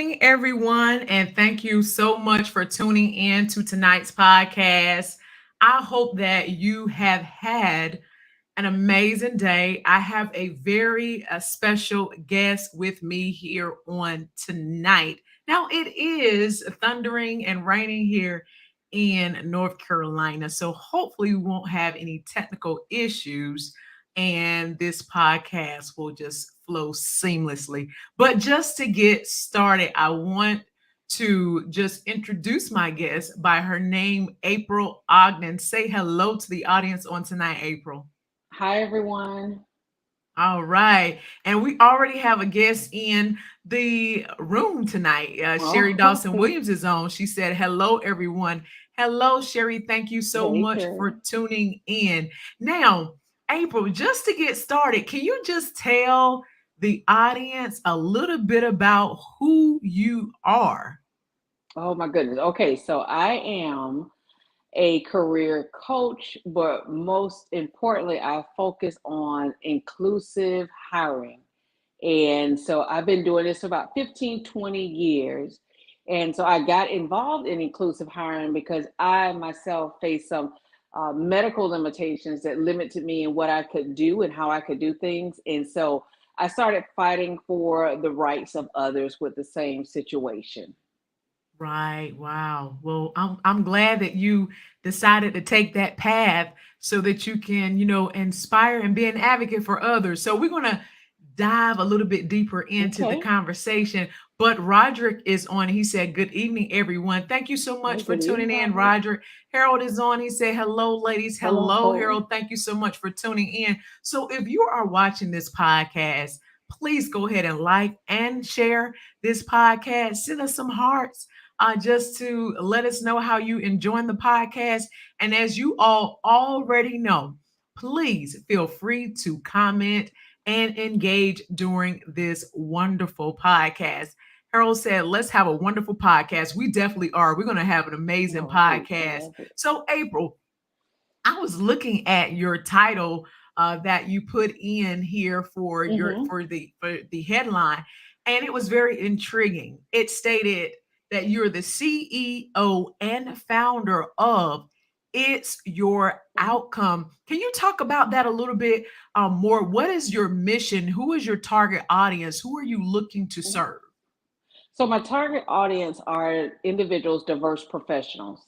evening, everyone, and thank you so much for tuning in to tonight's podcast. I hope that you have had an amazing day. I have a very special guest with me here on tonight. Now, it is thundering and raining here in North Carolina, so hopefully, we won't have any technical issues and this podcast will just flow seamlessly. But just to get started, I want to just introduce my guest by her name, April Ogden. Say hello to the audience on tonight, April. Hi, everyone. All right. And we already have a guest in the room tonight. Sherry Oh, Dawson Williams is on. She said, hello, everyone. Hello, Sherry. Thank you so hey, much Sherry. for tuning in. Now, April, just to get started, can you just tell the audience a little bit about who you are? Oh, my goodness. Okay, so I am a career coach, but most importantly, I focus on inclusive hiring. And so I've been doing this for about 15, 20 years. And so I got involved in inclusive hiring because I myself faced some medical limitations that limited me in what I could do and how I could do things. And so I started fighting for the rights of others with the same situation. Right. Wow. Well, I'm glad that you decided to take that path so that you can, inspire and be an advocate for others. So we're gonna dive a little bit deeper into the Okay. conversation. But Roderick is on. He said, "Good evening, everyone. Thank you so Hey, much for good tuning evening, in, Roderick. Roderick." Harold is on. He said, "Hello, ladies. Hello, Hello. Harold. Thank you so much for tuning in." So if you are watching this podcast, please go ahead and like and share this podcast. Send us some hearts just to let us know how you enjoying the podcast. And as you all already know, please feel free to comment and engage during this wonderful podcast. Harold said, let's have a wonderful podcast. We definitely are. We're going to have an amazing Oh, thank you. podcast. Love it. So, April, I was looking at your title that you put in here for your Hmm. for the headline, and it was very intriguing. It stated that you're the CEO and founder of It's Your Outcome. Can you talk about that a little bit more? What is your mission? Who is your target audience? Who are you looking to Hmm. serve? So my target audience are individuals, diverse professionals,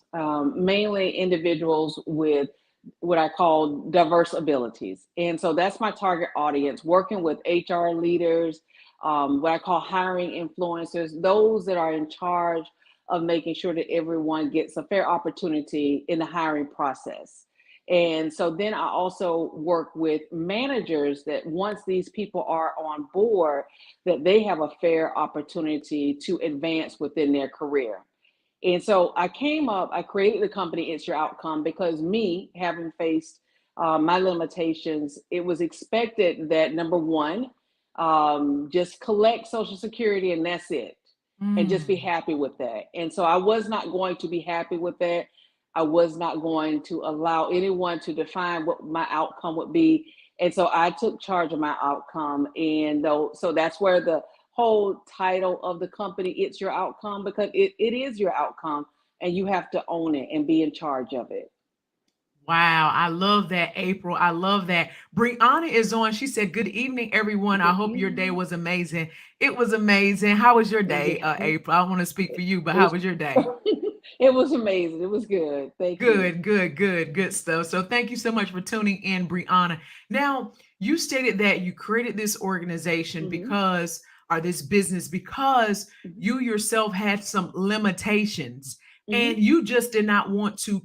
mainly individuals with what I call diverse abilities. And so that's my target audience, working with HR leaders, what I call hiring influencers, those that are in charge of making sure that everyone gets a fair opportunity in the hiring process. And so then I also work with managers that once these people are on board, that they have a fair opportunity to advance within their career. And so I created the company It's Your Outcome because me having faced my limitations, it was expected that number one, just collect Social Security and that's it, and just be Mm. happy with that. And so I was not going to be happy with that. I was not going to allow anyone to define what my outcome would be. And so I took charge of my outcome. And though, so that's where the whole title of the company, It's Your Outcome, because it is your outcome and you have to own it and be in charge of it. Wow, I love that, April. I love that. Brianna is on. She said, "Good evening, everyone. I Good hope your day evening. was amazing." It was amazing. How was your day, Yeah, April? I want to speak for you, but it how was was your day? it was amazing. It was good. Thank you. Good stuff. So thank you so much for tuning in, Brianna. Now, you stated that you created this organization Hmm. because, or this business, because Hmm. you yourself had some limitations Hmm. and you just did not want to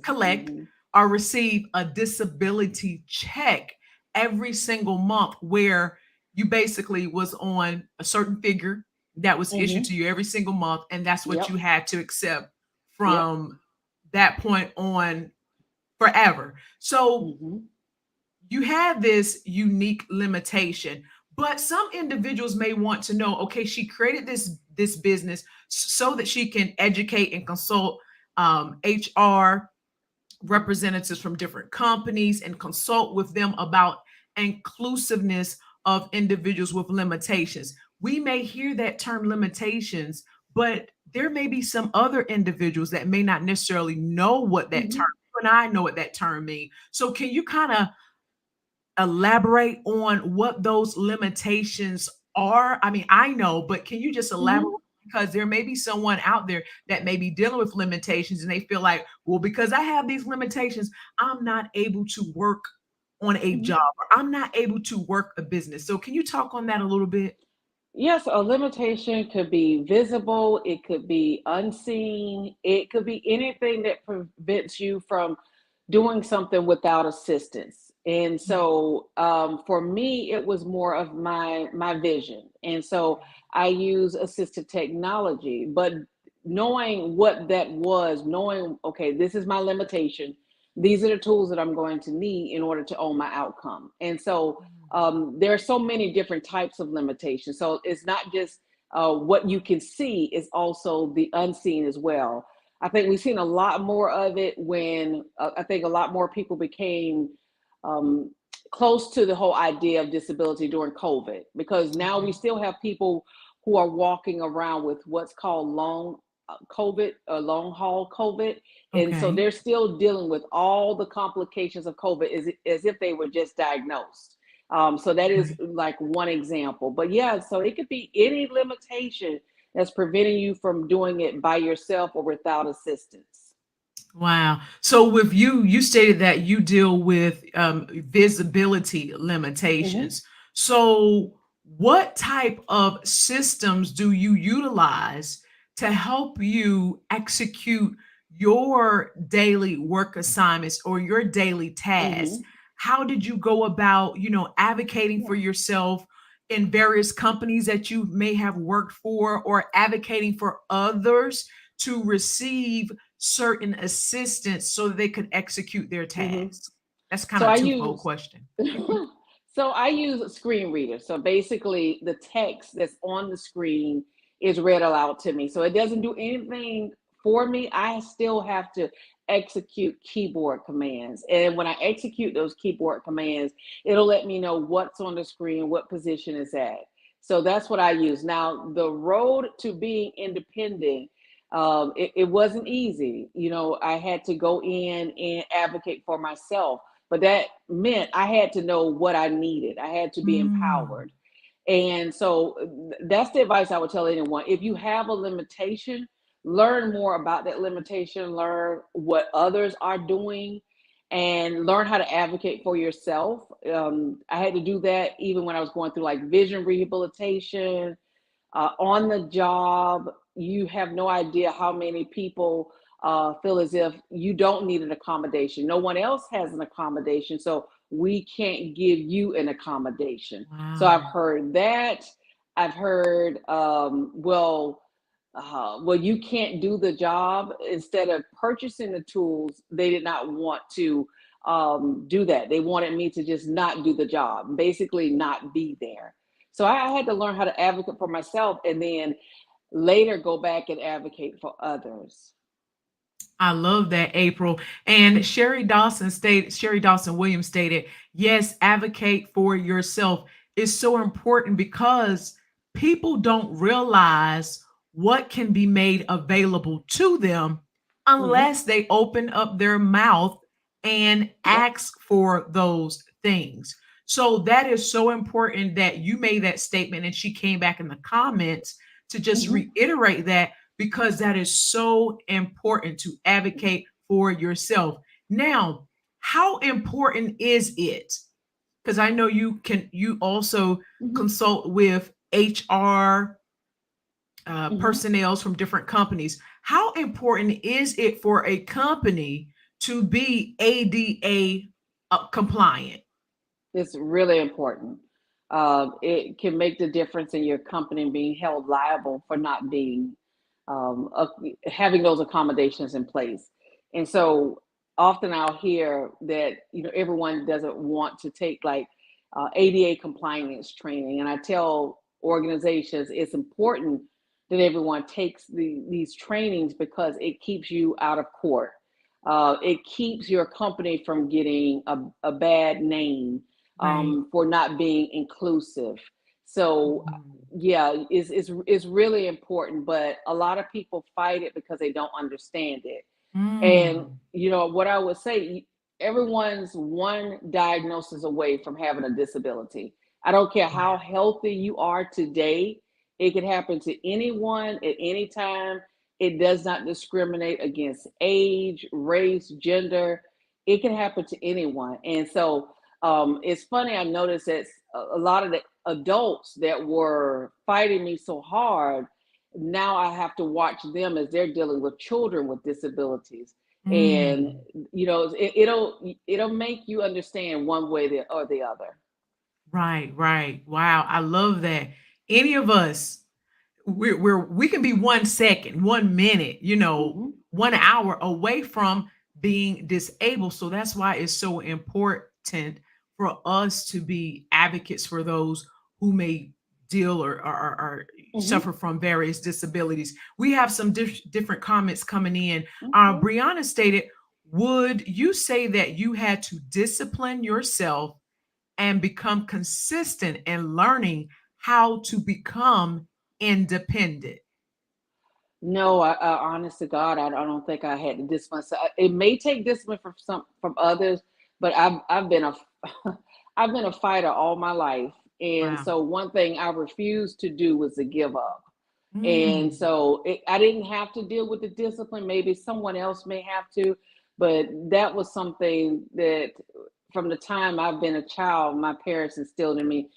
collect Hmm. or receive a disability check every single month where you basically was on a certain figure that was issued Hmm. to you every single month and that's what you Yep. had to accept Yep. from that point on forever. So Hmm. you have this unique limitation, but some individuals may want to know, okay, she created this business so that she can educate and consult HR representatives from different companies and consult with them about inclusiveness of individuals with limitations. we may hear that term limitations, but there may be some other individuals that may not necessarily know what that term, Hmm. you and I know what that term means. So can you kind of elaborate on what those limitations are? I mean, I know, but can you just elaborate? Hmm. Because there may be someone out there that may be dealing with limitations and they feel like, well, because I have these limitations, I'm not able to work on a Hmm. job or I'm not able to work a business. So, can you talk on that a little bit? Yes, a limitation could be visible, it could be unseen, it could be anything that prevents you from doing something without assistance. And so for me, it was more of my vision. And so I use assistive technology, but knowing what that was, knowing, okay, this is my limitation. These are the tools that I'm going to need in order to own my outcome. And so there are so many different types of limitations. So it's not just what you can see, it's also the unseen as well. I think we've seen a lot more of it when I think a lot more people became um, close to the whole idea of disability during COVID, because now we Okay. still have people who are walking around with what's called long COVID, long haul COVID. And so Okay. they're still dealing with all the complications of COVID as if they were just diagnosed. So that is Okay. like one example. But yeah, so it could be any limitation that's preventing you from doing it by yourself or without assistance. Wow. So with you, you stated that you deal with visibility Hmm. limitations. So what type of systems do you utilize to help you execute your daily work assignments or your daily tasks? Hmm. How did you go about, advocating for Yeah. yourself in various companies that you may have worked for or advocating for others to receive certain assistance so that they could execute their Hmm. tasks? That's kind So of I a twofold use question. so I use screen readers. So basically the text that's on the screen is read aloud to me. So it doesn't do anything for me. I still have to execute keyboard commands. And when I execute those keyboard commands, it'll let me know what's on the screen, what position is at. So that's what I use. Now, the road to being independent, it wasn't easy. I had to go in and advocate for myself, but that meant I had to know what I needed. I had to be Mm, empowered. And so that's the advice I would tell anyone. If you have a limitation, learn more about that limitation, learn what others are doing, and learn how to advocate for yourself. I had to do that even when I was going through like vision rehabilitation, on the job. You have no idea how many people feel as if you don't need an accommodation. No one else has an accommodation, so we can't give you an accommodation. So I've wow. heard that. I've heard, well, you can't do the job. Instead of purchasing the tools, they did not want to do that. They wanted me to just not do the job, basically not be there. So I had to learn how to advocate for myself and then later go back and advocate for others. I love that, April. And Sherry Dawson Williams stated, yes, advocate for yourself is so important because people don't realize what can be made available to them Hmm. unless they open up their mouth and Yep. ask for those things. So that is so important that you made that statement and she came back in the comments to just Hmm. reiterate that because that is so important to advocate for yourself. Now, how important is it? Because I know you also Hmm. consult with HR Hmm. personnels from different companies. How important is it for a company to be ADA compliant? It's really important. It can make the difference in your company being held liable for not being having those accommodations in place. And so often I'll hear that everyone doesn't want to take like ADA compliance training, and I tell organizations it's important that everyone takes these trainings because it keeps you out of court. It keeps your company from getting a bad name Right. for not being inclusive. So Mm. yeah, it's really important, but a lot of people fight it because they don't understand it. And Mm. what I would say, everyone's one diagnosis away from having a disability. I don't care how Wow. healthy you are today, it can happen to anyone at any time. It does not discriminate against age, race, gender. It can happen to anyone. And so it's funny, I noticed that a lot of the adults that were fighting me so hard, now I have to watch them as they're dealing with children with disabilities. And Mm. it'll make you understand one way or the other. Right, right. Wow, I love that. Any of us, we can be 1 second, 1 minute, Hmm. 1 hour away from being disabled. So that's why it's so important for us to be advocates for those who may deal or Hmm. suffer from various disabilities. We have some different comments coming in. Okay. Brianna stated, would you say that you had to discipline yourself and become consistent in learning how to become independent? No, honest to God, I don't think I had the discipline. So it may take discipline from others, but I've been a I've been a fighter all my life, and Wow. so one thing I refused to do was to give up. And Mm. so I didn't have to deal with the discipline. Maybe someone else may have to, but that was something that from the time I've been a child, my parents instilled in me,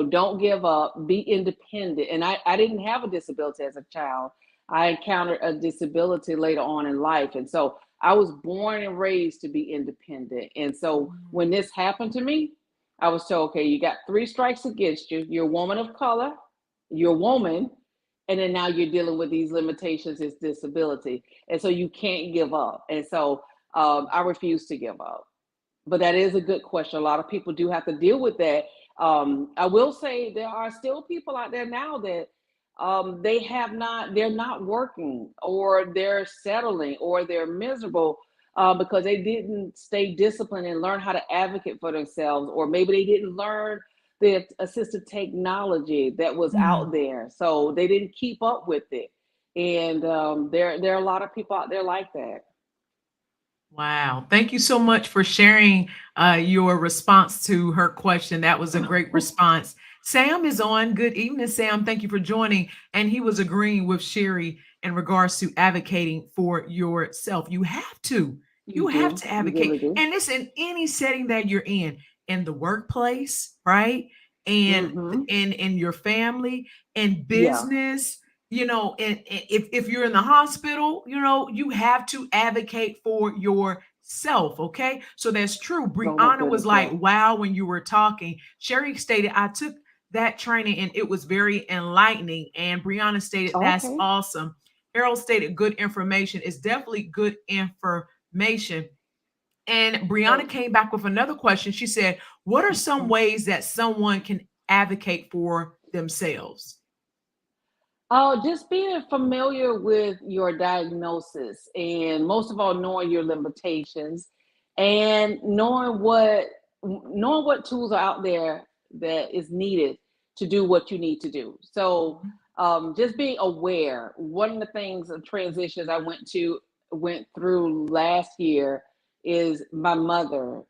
don't give up, be independent. And I didn't have a disability as a child. I encountered a disability later on in life. And so I was born and raised to be independent. And so when Mm. this happened to me, I was told, okay, you got three strikes against you. You're a woman of color, you're a woman, and then now you're dealing with these limitations, this disability. And so you can't give up. And so I refuse to give up. But that is a good question. A lot of people do have to deal with that. I will say there are still people out there now that they're not working, or they're settling, or they're miserable because they didn't stay disciplined and learn how to advocate for themselves, or maybe they didn't learn the assistive technology that was out Mm. there, so they didn't keep up with it. And there are a lot of people out there like that. Wow. Thank you so much for sharing your response to her question. That was a great response. Sam is on. Good evening, Sam. Thank you for joining. And he was agreeing with Sherry in regards to advocating for yourself. You have to. You You have do, to you advocate. really do. And it's in any setting that you're in the workplace, right? And Hmm. in your family, in Yeah, business, and if you're in the hospital, you have to advocate for yourself. Okay, so that's true. oh my Brianna was goodness, like, yes. wow, when you were talking. Sherry stated, I took that training and it was very enlightening. And Brianna stated, that's Okay. awesome. Harold stated, good information. Is definitely good information. And Brianna So came back with another question. She said, what are some ways that someone can advocate for themselves? oh, just being familiar with your diagnosis, and most of all, knowing your limitations, and knowing what tools are out there that is needed to do what you need to do. So, just being aware. One of the things of transitions I went through last year is my mother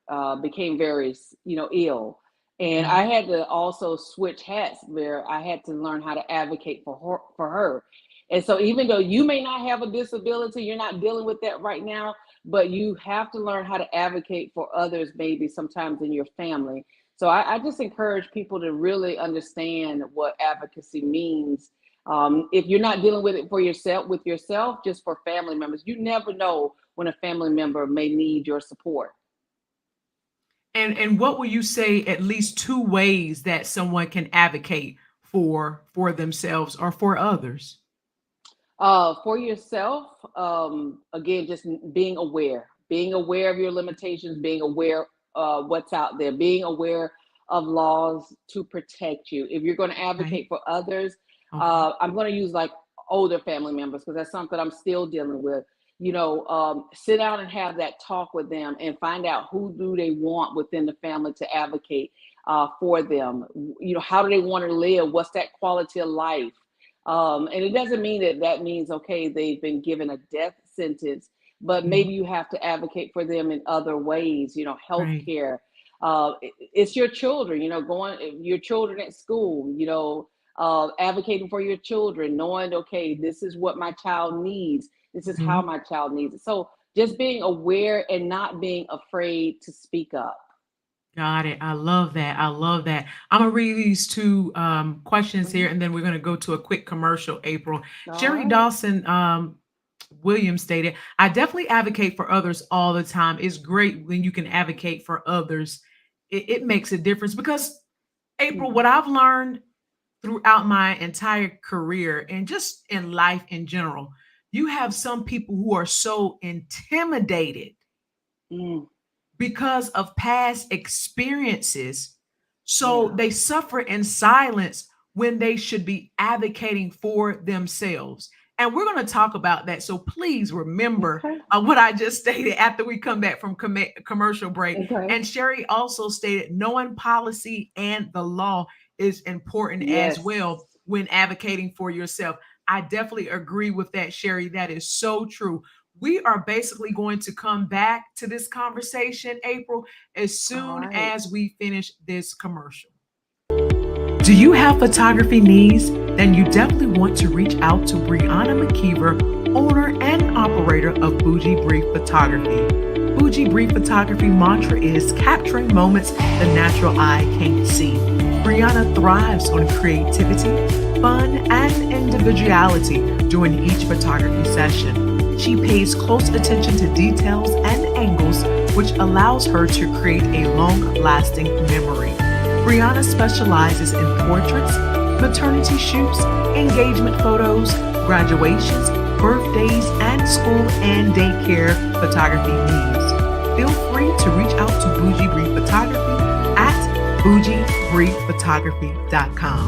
became very ill, and I Mhm. had to also switch hats where I had to learn how to advocate for her. And so even though you may not have a disability, you're not dealing with that right now, but you have to learn how to advocate for others, maybe sometimes in your family. So I just encourage people to really understand what advocacy means. If you're not dealing with it for yourself, with yourself, just for family members, you never know when a family member may need your support. And what will you say at least two ways that someone can advocate for themselves or for others? For yourself, again, just being aware of your limitations, being aware what's out there, being aware of laws to protect you. If you're going to Okay. advocate for others, Okay. I'm going to use like older family members because that's something I'm still dealing with. Sit down and have that talk with them and find out who do they want within the family to advocate. for them. How do they want to live? What's that quality of life? And it doesn't mean that that means, okay, they've been given a death sentence, but Mhm. maybe you have to advocate for them in other ways, Right. healthcare. It's your children, going your children at school, advocating for your children, knowing, okay, this is what my child needs. This is how Mhm. my child needs it. So just being aware and not being afraid to speak up. Got it. I love that. I love that. I'm gonna read these two questions here, Mhm. and then we're gonna go to a quick commercial. April All Sherry right. Dawson Williams stated, "I definitely advocate for others all the time. It's great when you can advocate for others. It makes a difference because April, Mhm. what I've learned throughout my entire career and just in life in general, you have some people who are so intimidated Mm, because of past experiences. So yeah. they suffer in silence when they should be advocating for themselves. And we're going to talk about that. So please remember Okay. what I just stated after we come back from commercial break. Okay. And Sherry also stated knowing policy and the law is important as Yes. well when advocating for yourself. I definitely agree with that, Sherry. That is so true. We are basically going to come back to this conversation, April, as All soon right. as we finish this commercial. Do you have photography needs? Then you definitely want to reach out to Brianna McKeever, owner and operator of Bougie Brief Photography. Bougie Brief Photography mantra is capturing moments the natural eye can't see. Brianna thrives on creativity, fun, and individuality during each photography session. She pays close attention to details and angles, which allows her to create a long lasting memory. Brianna specializes in portraits, maternity shoots, engagement photos, graduations, birthdays, and school and daycare photography needs. Feel free to reach out to Bougie Brief Photography at bougiebriefphotography.com.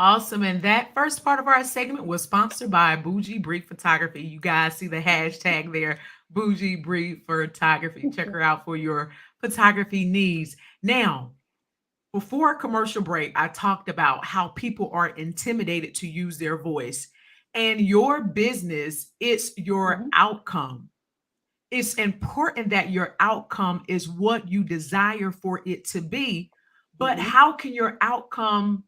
Awesome. And that first part of our segment was sponsored by Bougie Brief Photography. You guys see the hashtag there, Bougie Brief Photography. Check her out for your photography needs. Now, before commercial break, I talked about how people are intimidated to use their voice. And your business is your Hmm. outcome. It's important that your outcome is what you desire for it to be. But Hmm. how can your outcome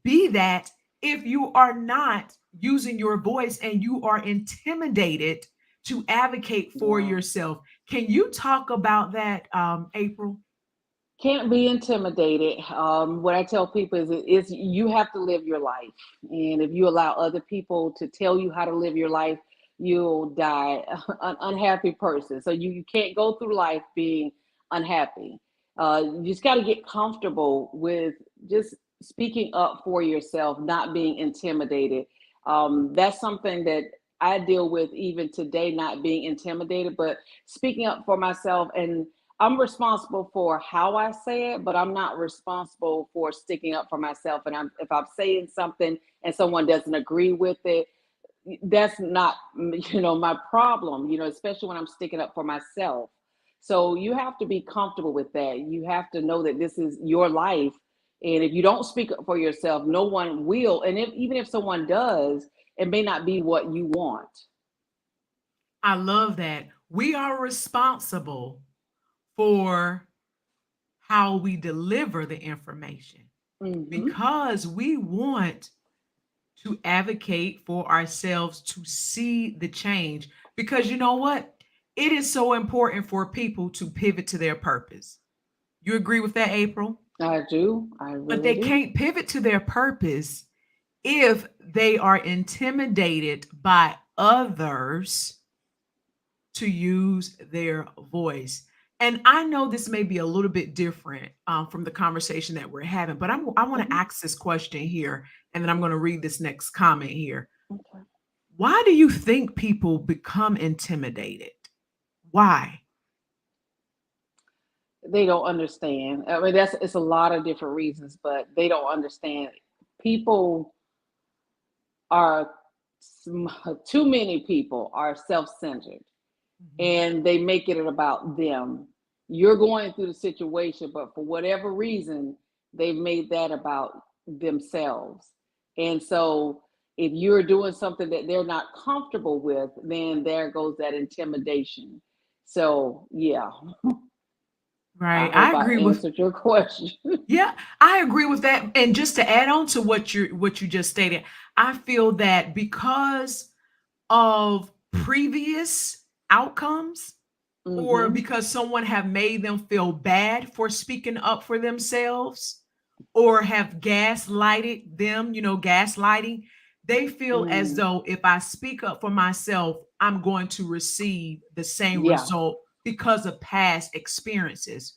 be that if you are not using your voice and you are intimidated to advocate for Yeah. yourself? Can you talk about that, April? Can't be intimidated. What I tell people is you have to live your life, and if you allow other people to tell you how to live your life, you'll die an unhappy person. So you can't go through life being unhappy. You just got to get comfortable with just speaking up for yourself, not being intimidated. That's something that I deal with even today, not being intimidated, but speaking up for myself. And I'm responsible for how I say it, but I'm not responsible for sticking up for myself. And if I'm saying something and someone doesn't agree with it, that's not my problem. Especially when I'm sticking up for myself. So you have to be comfortable with that. You have to know that this is your life, and if you don't speak up for yourself, no one will. And even if someone does, it may not be what you want. I love that. We are responsible for how we deliver the information Hmm. because we want to advocate for ourselves to see the change. Because you know what? It is so important for people to pivot to their purpose. You agree with that, April? I do. I But really they do. can't pivot to their purpose if they are intimidated by others to use their voice. And I know this may be a little bit different from the conversation that we're having, but I want to Mhm. ask this question here, and then I'm going to read this next comment here. Okay. Why do you think people become intimidated? Why? They don't understand. I mean, that's it's a lot of different reasons, but they don't understand. People are. too many people are self-centered Mhm. and they make it about them. You're going through the situation, but for whatever reason, they've made that about themselves. And so if you're doing something that they're not comfortable with, then there goes that intimidation. So yeah, I Right. I hope I agree with answered your question. Yeah, I agree with that. And just to add on to what you just stated, I feel that because of previous outcomes, or Mm-hmm. because someone have made them feel bad for speaking up for themselves, or have gaslighted them, gaslighting, they feel as Mm. though if I speak up for myself, I'm going to receive the same Yeah. result because of past experiences.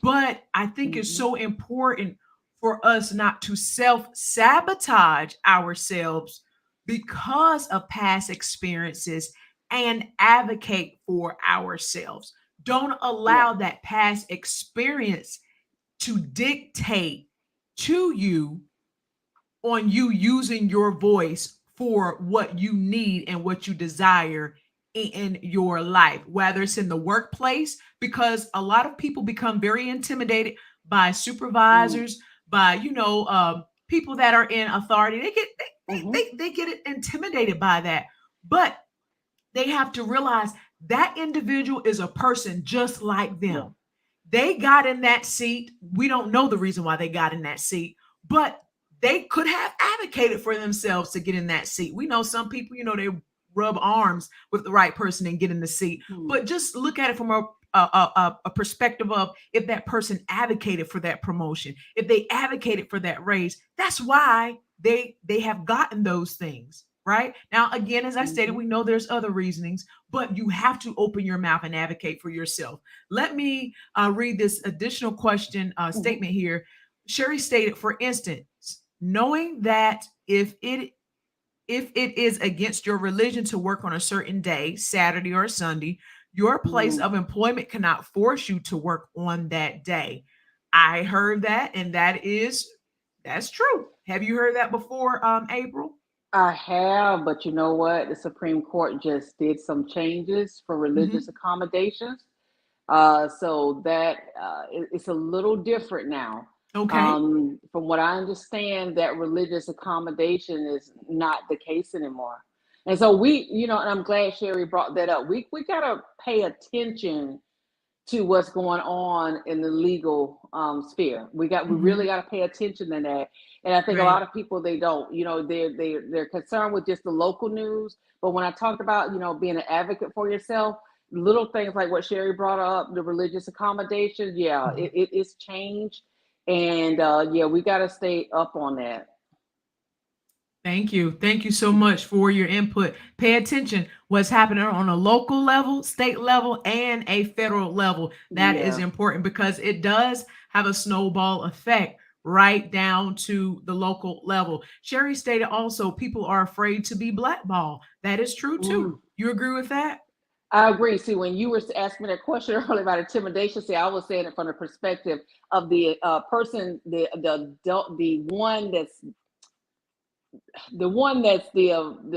But I think it's Mm-hmm. so important for us not to self sabotage ourselves because of past experiences, and advocate for ourselves. Don't Yeah. allow that past experience to dictate to you on you using your voice for what you need and what you desire in your life, whether it's in the workplace, because a lot of people become very intimidated by Mm. supervisors, by people that are in authority. They get Mm-hmm. they get intimidated by that, but they have to realize that individual is a person just like Yeah. them. They got in that seat. We don't know the reason why they got in that seat, but they could have advocated for themselves to get in that seat. We know some people, they rub arms with the right person and get in the seat. Mm. But just look at it from a perspective of, if that person advocated for that promotion, if they advocated for that raise, that's why they have gotten those things. Right now, again, as I stated, Mm-hmm. we know there's other reasonings, but you have to open your mouth and advocate for yourself. Let me read this additional question Mm-hmm. statement here. Sherry stated, for instance, knowing that if it is against your religion to work on a certain day, Saturday or Sunday, your place Mm. of employment cannot force you to work on that day. I heard that, and that's true. Have you heard that before, April? I have, but you know what? The Supreme Court just did some changes for religious Hmm. accommodations. So that it's a little different now. Okay. From what I understand, that religious accommodation is not the case anymore. And so and I'm glad Sherry brought that up. We gotta pay attention to what's going on in the legal sphere. We really Hmm. got to pay attention to that. And I think a lot Right. of people they don't. They're concerned with just the local news. But when I talked about being an advocate for yourself, little things like what Sherry brought up, the religious accommodations, yeah, Mhm. it's changed, and yeah, we got to stay up on that. Thank you. Thank you so much for your input. Pay attention what's happening on a local level, state level, and a federal level. That is Yeah. important because it does have a snowball effect right down to the local level. Sherry stated also people are afraid to be blackballed. That is true too. Mm. You agree with that? I agree. See, when you were asking me that question earlier about intimidation, see, I was saying it from the perspective of the person, the adult, the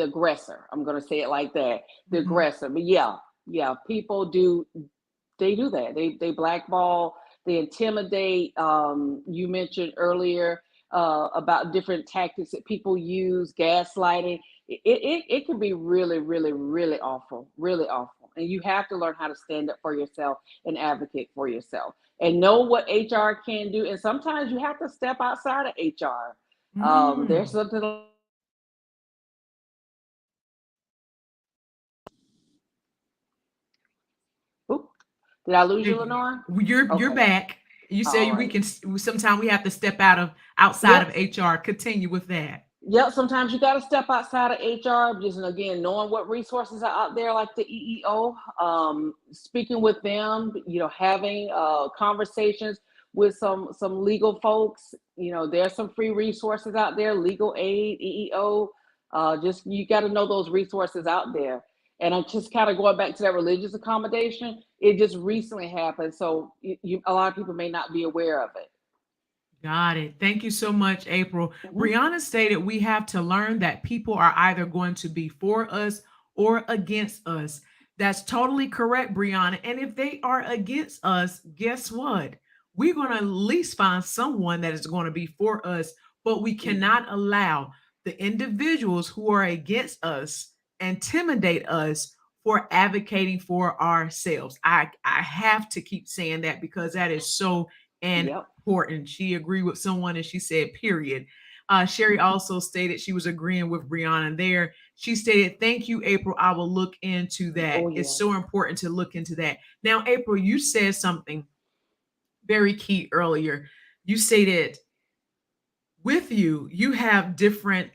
aggressor. I'm going to say it like that, the Mhm. aggressor. But yeah, yeah, people do they do that. They blackball, they intimidate. You mentioned earlier about different tactics that people use, gaslighting. It can be really, really, really awful. And you have to learn how to stand up for yourself and advocate for yourself and know what HR can do. And sometimes you have to step outside of HR. There's Mm. something. Oop, did I lose There you, you Lenore? go. You're Okay. back. You All say we right. can sometimes we have to step outside Yep. of HR. Continue with that. Yep, sometimes you got to step outside of HR, just again knowing what resources are out there, like the EEO. Speaking with them, having conversations with some legal folks. There's some free resources out there, legal aid, EEO. Just you got to know those resources out there. And I'm just kind of going back to that religious accommodation. It just recently happened, so a lot of people may not be aware of it. Got it. Thank you so much, April. Mhm. Brianna stated we have to learn that people are either going to be for us or against us. That's totally correct, Brianna. And if they are against us, guess what? We're going to at least find someone that is going to be for us, but we cannot allow the individuals who are against us intimidate us for advocating for ourselves. I have to keep saying that because that is so Yep. important. She agreed with someone and she said, period. Sherry also stated she was agreeing with Brianna there. She stated, thank you, April. I will look into that. Oh It's yeah. so important to look into that. Now, April, you said something very key earlier. You stated with you, you have different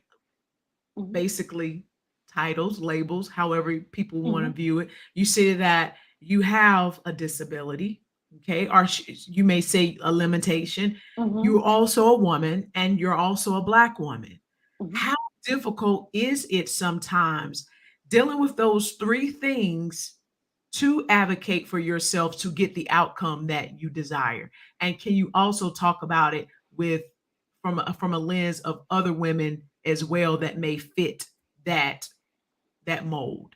Mhm. basically titles, labels, however people want to Mhm. view it. You say that you have a disability, okay, or you may say a limitation. Mhm. You're also a woman and you're also a Black woman. Mhm. How difficult is it sometimes dealing with those three things to advocate for yourself to get the outcome that you desire? And can you also talk about it with from a lens of other women as well that may fit that that mold?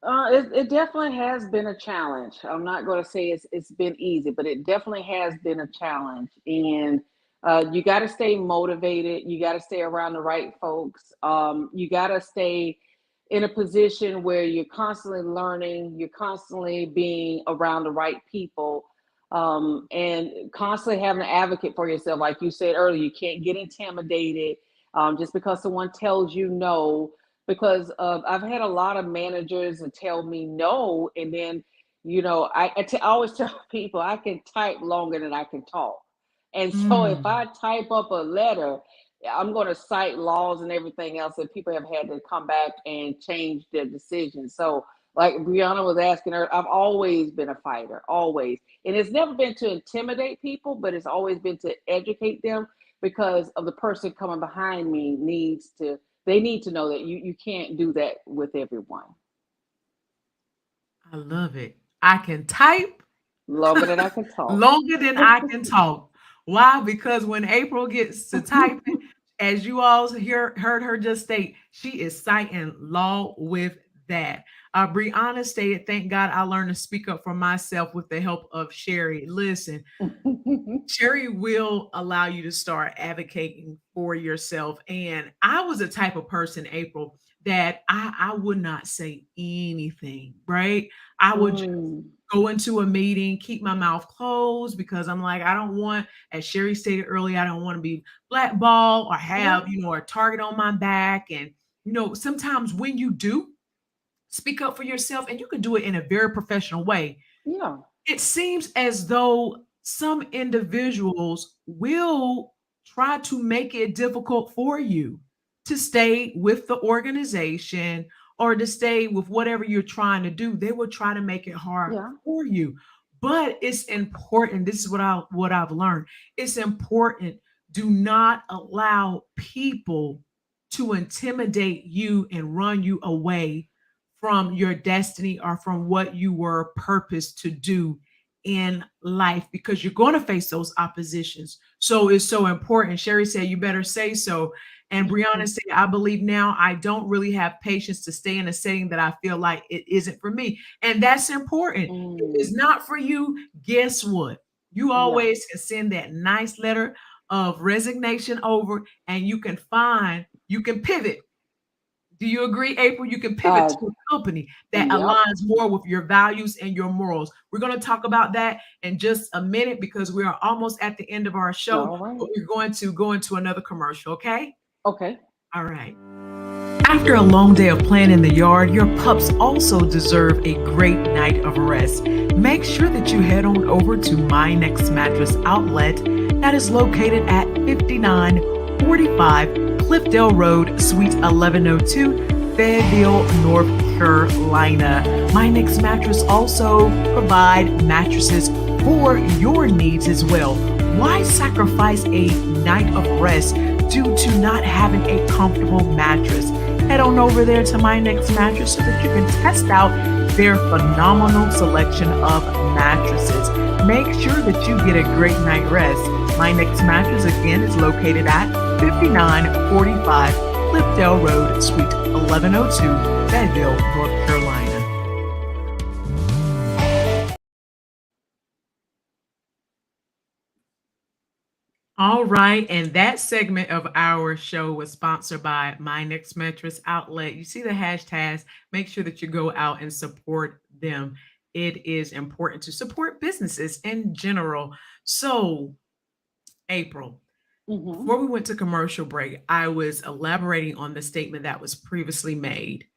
It definitely has been a challenge. I'm not going to say it's been easy, but it definitely has been a challenge. And you got to stay motivated. You got to stay around the right folks. You got to stay in a position where you're constantly learning. You're constantly being around the right people, and constantly having an advocate for yourself. Like you said earlier, you can't get intimidated just because someone tells you no, because I've had a lot of managers and tell me no, and then I always tell people I can type longer than I can talk, and so if Mm, I type up a letter, I'm going to cite laws and everything else that people have had to come back and change their decision. So, like Brianna was asking her, I've always been a fighter, always, and it's never been to intimidate people, but it's always been to educate them because of the person coming behind me needs to they need to know that you can't do that with everyone. I love it. I can type Longer than I can talk. longer than I can talk. Why? Because when April gets to typing, as you all heard her just state, she is citing law with that. Brianna stated, thank God I learned to speak up for myself with the help of Sherry. Listen, Sherry will allow you to start advocating for yourself. And I was a type of person, April, that I would not say anything, right? I would just Mm, go into a meeting, keep my mouth closed because I'm like, I don't want, as Sherry stated earlier, I don't want to be blackballed or yeah, have, a target on my back. And, sometimes when you do speak up for yourself, and you can do it in a very professional way, yeah, it seems as though some individuals will try to make it difficult for you to stay with the organization or to stay with whatever you're trying to do. They will try to make it hard yeah, for you. But it's important. This is what I've learned. It's important. Do not allow people to intimidate you and run you away from your destiny or from what you were purposed to do in life, because you're going to face those oppositions. So it's so important. Sherry said, you better say so. And Brianna said, I believe now I don't really have patience to stay in a setting that I feel like it isn't for me. And that's important. If it's mm, not for you, guess what? You yeah. always can send that nice letter of resignation over, and you can pivot. Do you agree, April? You can pivot Uh, to a company that yep. aligns more with your values and your morals. We're going to talk about that in just a minute because we are almost at the end of our show, All right. but we're going to go into another commercial, okay? Okay. All right. After a long day of playing in the yard, your pups also deserve a great night of rest. Make sure that you head on over to My Next Mattress Outlet that is located at 5945 Cliffdale Road, Suite 1102, Fayetteville, North Carolina. My Next Mattress also provide mattresses for your needs as well. Why sacrifice a night of rest due to not having a comfortable mattress? Head on over there to My Next Mattress so that you can test out their phenomenal selection of mattresses. Make sure that you get a great night rest. My next mattress again is located at 5945 Cliffdale Road, Suite 1102, Fayetteville, North Carolina. All right, and that segment of our show was sponsored by My Next Mattress Outlet. You see the hashtags, make sure that you go out and support them. It is important to support businesses in general. So, April, Hmm. before we went to commercial break, I was elaborating on the statement that was previously made.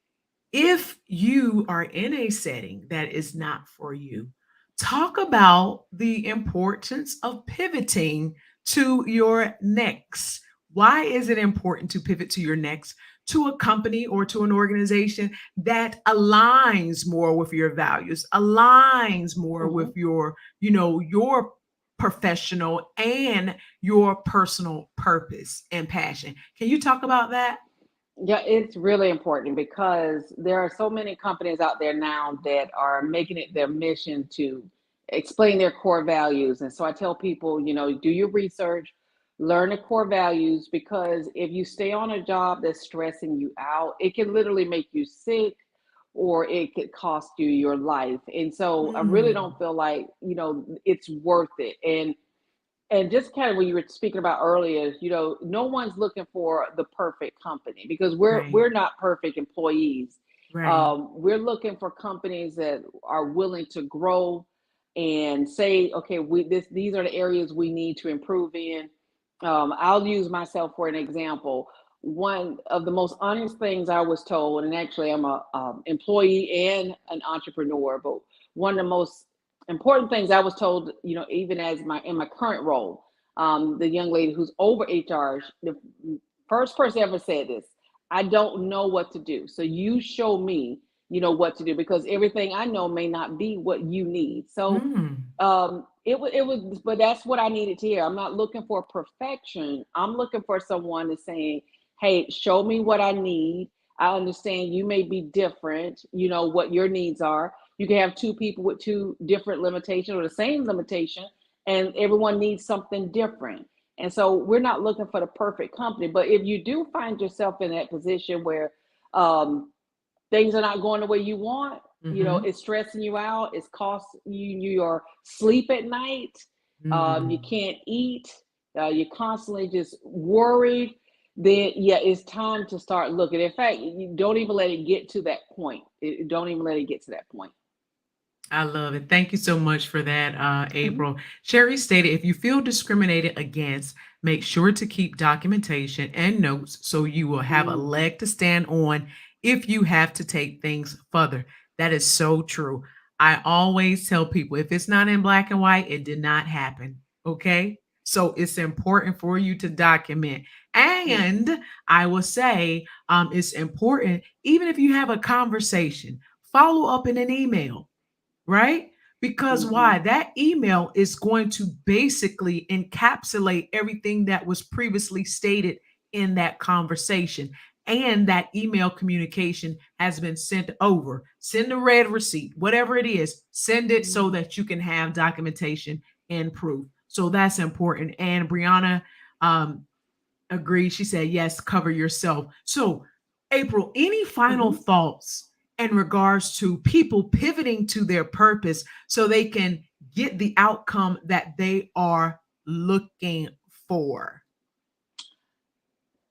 If you are in a setting that is not for you, talk about the importance of pivoting to your next. Why is it important to pivot to your next, to a company or to an organization that aligns more with your values, aligns more with Hmm. your professional and your personal purpose and passion? Can you talk about that? Yeah, it's really important because there are so many companies out there now that are making it their mission to explain their core values. And so I tell people, do your research, learn the core values, because if you stay on a job that's stressing you out, it can literally make you sick or it could cost you your life. And so I really Mm, don't feel like, it's worth it. And just kind of what you were speaking about earlier, no one's looking for the perfect company because we're right, we're not perfect employees. right. We're looking for companies that are willing to grow and say, okay, these are the areas we need to improve in. I'll use myself for an example. One of the most honest things I was told, and actually I'm a employee and an entrepreneur, but one of the most important things I was told, even as my in my current role, the young lady who's over HR, the first person ever said this. I don't know what to do, so you show me, what to do, because everything I know may not be what you need. So Mm, it was, but that's what I needed to hear. I'm not looking for perfection. I'm looking for someone to saying, hey, show me what I need. I understand you may be different, what your needs are. You can have two people with two different limitations or the same limitation, and everyone needs something different. And so we're not looking for the perfect company. But if you do find yourself in that position where um, things are not going the way you want, mhm, it's stressing you out, it's costing you your sleep at night, you mm. can't eat, you're constantly just worried, then yeah, it's time to start looking. In fact, you don't even let it get to that point. Don't even let it get to that point. I love it. Thank you so much for that, Mhm. April. Sherry stated, if you feel discriminated against, make sure to keep documentation and notes so you will have a Mm. leg to stand on if you have to take things further. That is so true. I always tell people if it's not in black and white, it did not happen. Okay. So it's important for you to document. Mhm. And I will say it's important, even if you have a conversation, follow up in an email, right? Because why? Mhm. That email is going to basically encapsulate everything that was previously stated in that conversation. And that email communication has been sent over. Send a red receipt, whatever it is, send it so Mhm. that you can have documentation and proof. So that's important. And Brianna um, agreed. She said, yes, cover yourself. So, April, any final Mhm. thoughts in regards to people pivoting to their purpose so they can get the outcome that they are looking for?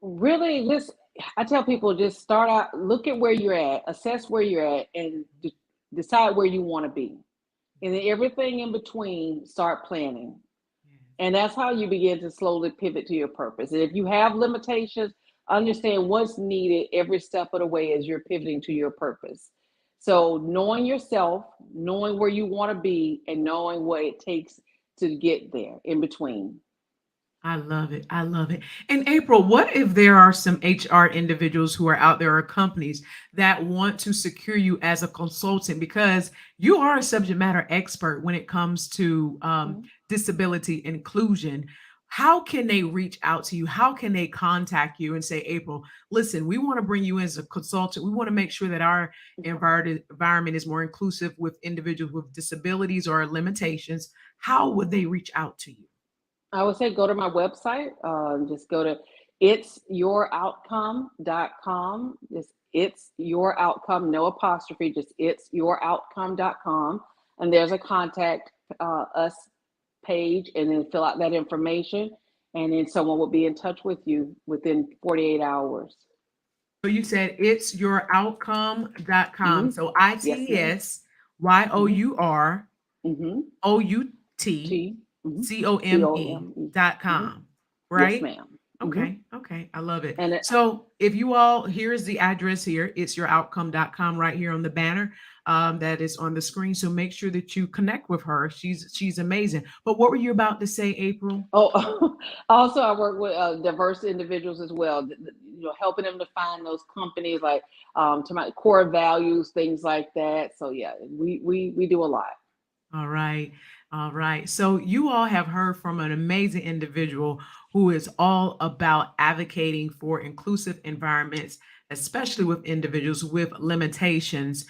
Really, just I tell people, just start out, look at where you're at, assess where you're at, and decide where you want to be, and then everything in between, start planning. And that's how you begin to slowly pivot to your purpose. And if you have limitations, understand what's needed every step of the way as you're pivoting to your purpose. So, knowing yourself, knowing where you want to be, and knowing what it takes to get there in between. I love it. I love it. And April, what if there are some HR individuals who are out there or companies that want to secure you as a consultant because you are a subject matter expert when it comes to Mhm. disability inclusion? How can they reach out to you? How can they contact you and say, April, listen, we want to bring you in as a consultant. We want to make sure that our environment is more inclusive with individuals with disabilities or limitations. How would they reach out to you? I would say go to my website. Just go to it'syouroutcome.com. It's your outcome, no apostrophe, just it'syouroutcome.com. And there's a contact us page, and then fill out that information. And then someone will be in touch with you within 48 hours. So you said it's youroutcome.com. Hmm. So Yes, ma'am. ITS Hmm. YOUR Hmm. OUT T. Hmm. COME COME. dot Hmm. com, Yes, right? ma'am. Hmm. Okay, okay. I love it. And So if you all, here's the address here. It's youroutcome.com right here on the banner that is on the screen. So make sure that you connect with her. She's amazing. But what were you about to say, April? oh, also I work with diverse individuals as well. Helping them to find those companies like to my core values, things like that. So yeah, we do a lot. All right. All right. So you all have heard from an amazing individual who is all about advocating for inclusive environments, especially with individuals with limitations.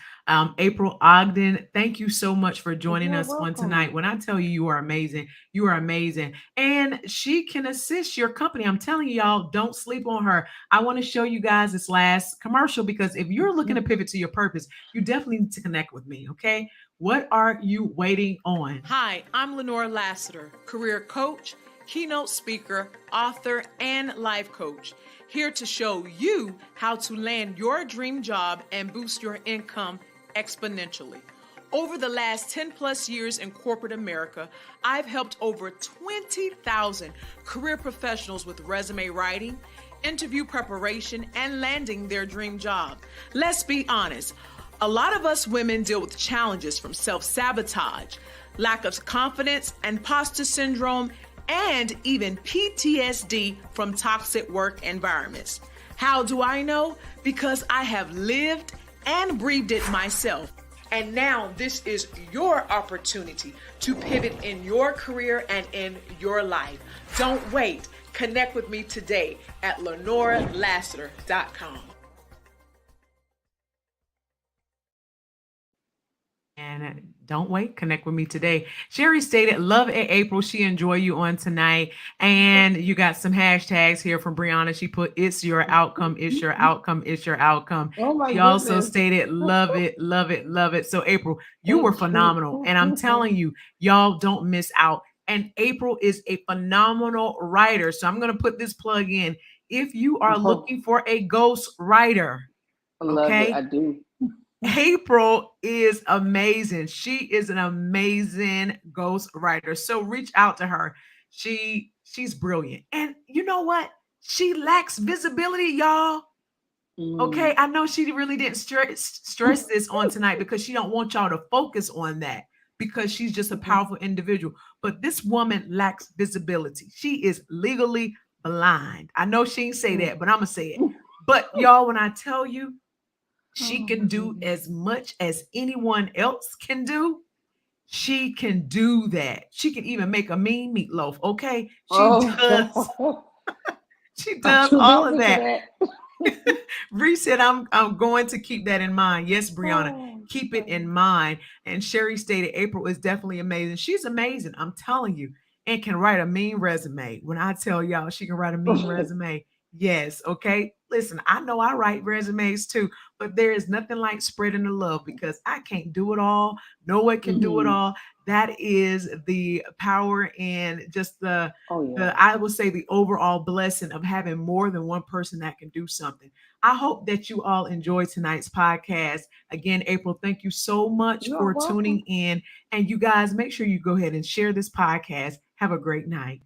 April Ogden, thank you so much for joining You're us on tonight. welcome. When I tell you you are amazing, you are amazing. And she can assist your company. I'm telling you, y'all, don't sleep on her. I want to show you guys this last commercial because if you're looking to pivot to your purpose, you definitely need to connect with me. Okay. What are you waiting on? Hi, I'm Lenora Lassiter, career coach, keynote speaker, author, and life coach, here to show you how to land your dream job and boost your income exponentially. Over the last 10 plus years in corporate America, I've helped over 20,000 career professionals with resume writing, interview preparation, and landing their dream job. Let's be honest. A lot of us women deal with challenges from self-sabotage, lack of confidence, imposter syndrome, and even PTSD from toxic work environments. How do I know? Because I have lived and breathed it myself. And now this is your opportunity to pivot in your career and in your life. Don't wait. Connect with me today at lenoralassiter.com. And don't wait, connect with me today. Sherry stated, love it, April. She enjoy you on tonight. And you got some hashtags here from Brianna. She put, it's your outcome, it's your outcome, it's your outcome. Oh my She also goodness. stated, love it, love it, love it. So, April, you were Thank you. phenomenal. And I'm telling you, y'all don't miss out. And April is a phenomenal writer. So, I'm going to put this plug in. If you are Oh, looking for a ghost writer, I love it. I okay, do. April is amazing. She is an amazing ghost writer. So reach out to her. She's brilliant. And you know what? She lacks visibility, y'all. Okay, Mm. I know she really didn't stress this on tonight because she don't want y'all to focus on that because she's just a Mhm. powerful individual. But this woman lacks visibility. She is legally blind. I know she ain't say Mm. that, but I'm gonna say it. But y'all, when I tell you she Oh my can do goodness. as much as anyone else can do. She can do that. She can even make a mean meatloaf. Okay. She does. Oh, She I'm does too all of busy for that. that. Bree said, I'm going to keep that in mind. Yes, Brianna, Oh, keep it in oh. mind. And Sherry stated April is definitely amazing. She's amazing. I'm telling you, and can write a mean resume. When I tell y'all she can write a mean resume, yes, okay. Listen, I know I write resumes too, but there is nothing like spreading the love because I can't do it all. No one can do it Hmm. all. That is the power and just Oh the yeah. I would say the overall blessing of having more than one person that can do something. I hope that you all enjoyed tonight's podcast. Again, April, thank you so much You're for tuning welcome. in. And you guys, make sure you go ahead and share this podcast. Have a great night.